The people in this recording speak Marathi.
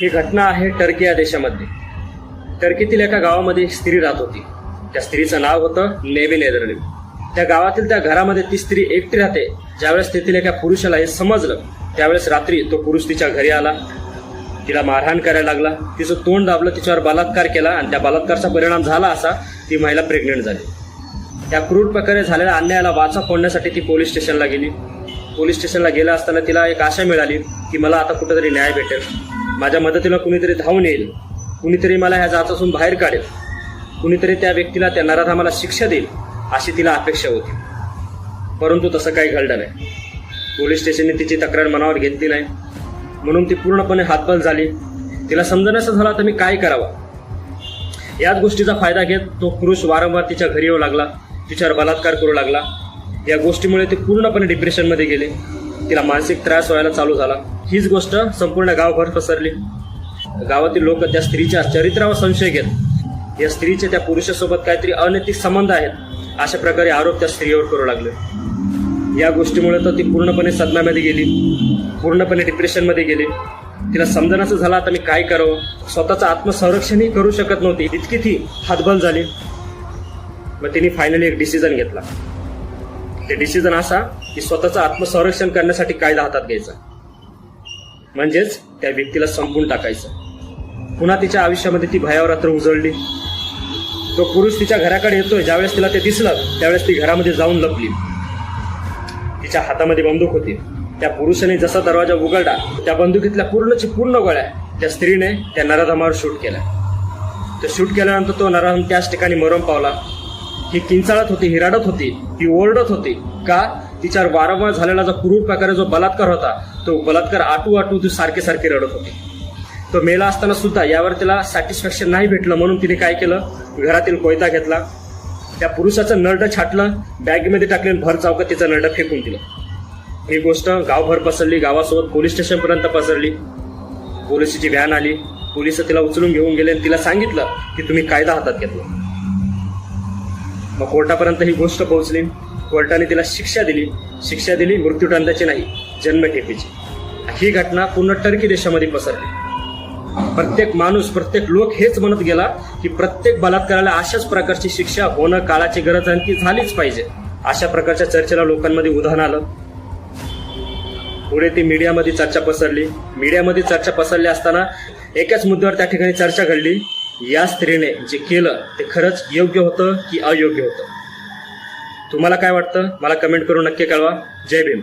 ही घटना आहे टर्की या देशामध्ये। टर्कीतील एका गावामध्ये एक स्त्री राहत होती। त्या स्त्रीचं नाव होतं नेविन एदरली। त्या गावातील त्या घरामध्ये ती स्त्री एकटी राहते। ज्यावेळेस तेथील एका पुरुषाला हे समजलं त्यावेळेस रात्री तो पुरुष तिच्या घरी आला, तिला मारहाण करायला लागला, तिचं तोंड दाबलं, तिच्यावर बलात्कार केला आणि त्या बलात्काराचा परिणाम झाला असा ती महिला प्रेग्नेंट झाली। त्या क्रूर प्रकारे झालेल्या अन्यायाला वाचा फोडण्यासाठी ती पोलीस स्टेशनला गेली। पोलीस स्टेशनला गेला असताना तिला एक आशा मिळाली की मला आता कुठेतरी न्याय भेटेल, माझ्या मदतीला कुणीतरी धावून येईल, कुणीतरी मला ह्या जाचातून बाहेर काढेल, कुणीतरी त्या व्यक्तीला त्या नराधमाला शिक्षा देईल अशी तिला अपेक्षा होती। परंतु तसं काही घडलं नाही। पोलीस स्टेशनने तिची तक्रार मनावर घेतली नाही, म्हणून ती पूर्णपणे हातबल झाली। तिला समजण्याचं झालं तर मी काय करावं। याच गोष्टीचा फायदा घेत तो पुरुष वारंवार तिच्या घरी येऊ लागला, तिच्यावर बलात्कार करू लागला। या गोष्टीमुळे ती पूर्णपणे डिप्रेशनमध्ये गेली, तिला मानसिक त्रास व्हायला चालू झाला। हीच गोष्ट संपूर्ण गावभर पसरली। गावातील लोक त्या स्त्रीच्या चरित्रावर संशय घेत या स्त्रीचे त्या पुरुषासोबत काहीतरी अनैतिक संबंध आहेत अशा प्रकारे आरोप त्या स्त्रीवर करू लागले। या गोष्टीमुळे तर ती पूर्णपणे सदम्यामध्ये गेली, पूर्णपणे डिप्रेशनमध्ये गेली। तिला समजण्याचं झालं आता मी काय करावं। स्वतःचं आत्मसंरक्षणही करू शकत नव्हती, इतकी ती हातबल झाली। मग तिने फायनली एक डिसिजन घेतला। ते डिसिजन असा की स्वतःचं आत्मसंरक्षण करण्यासाठी कायदा हातात घ्यायचा, म्हणजेच त्या व्यक्तीला संपून टाकायचं। पुन्हा तिच्या आयुष्यामध्ये ती भयावरात्र उजळली। तो पुरुष तिच्या घराकडे येतोय, ज्यावेळेस तिला ते दिसलं त्यावेळेस ती घरामध्ये जाऊन लपली। तिच्या हातामध्ये बंदूक होती। त्या पुरुषाने जसा दरवाजा उघडला त्या बंदुकीतल्या पूर्ण गोळ्या त्या स्त्रीने त्या नराधमावर शूट केल्या। ते शूट केल्यानंतर तो नराधम त्याच ठिकाणी मरण पावला। ही किंचाळत होती, ही रडत होती, ही ओरडत होती। का? तिच्यावर वारंवार झालेला जो क्रूर प्रकारे जो बलात्कार होता तो बलात्कार आटू ती सारखे रडत होती। तो मेला असताना सुद्धा यावर तिला सॅटिस्फॅक्शन नाही भेटलं, म्हणून तिने काय केलं, घरातील कोयता घेतला, त्या पुरुषाचं नरडं छाटलं, बॅगमध्ये टाकले, भर चौकात तिचं नरडं फेकून दिलं। ही गोष्ट गावभर पसरली, गावासोबत पोलीस स्टेशनपर्यंत पसरली। पोलिसाची व्हॅन आली, पोलिस तिला उचलून घेऊन गेले आणि तिला सांगितलं की तुम्ही कायदा हातात घेतला। मग कोर्टापर्यंत ही गोष्ट पोहोचली। कोर्टाने तिला शिक्षा दिली, मृत्यूदंडाची नाही, जन्मठेपेची। ही घटना पूर्ण टर्की देशामध्ये पसरली। प्रत्येक माणूस, प्रत्येक लोक हेच म्हणत गेला की प्रत्येक बलात्काराला अशाच प्रकारची शिक्षा होणं काळाची गरज आहे, ती झालीच पाहिजे। अशा प्रकारच्या चर्चेला लोकांमध्ये उधाण आलं। पुढे ती मीडियामध्ये चर्चा पसरली। मीडियामध्ये चर्चा पसरली असताना एकाच मुद्द्यावर त्या ठिकाणी चर्चा घडली, या स्त्रीने जे केलं ते खरंच योग्य होतं की अयोग्य होतं। तुम्हाला काय वाटतं मला कमेंट करून नक्की कळवा। जय भीम।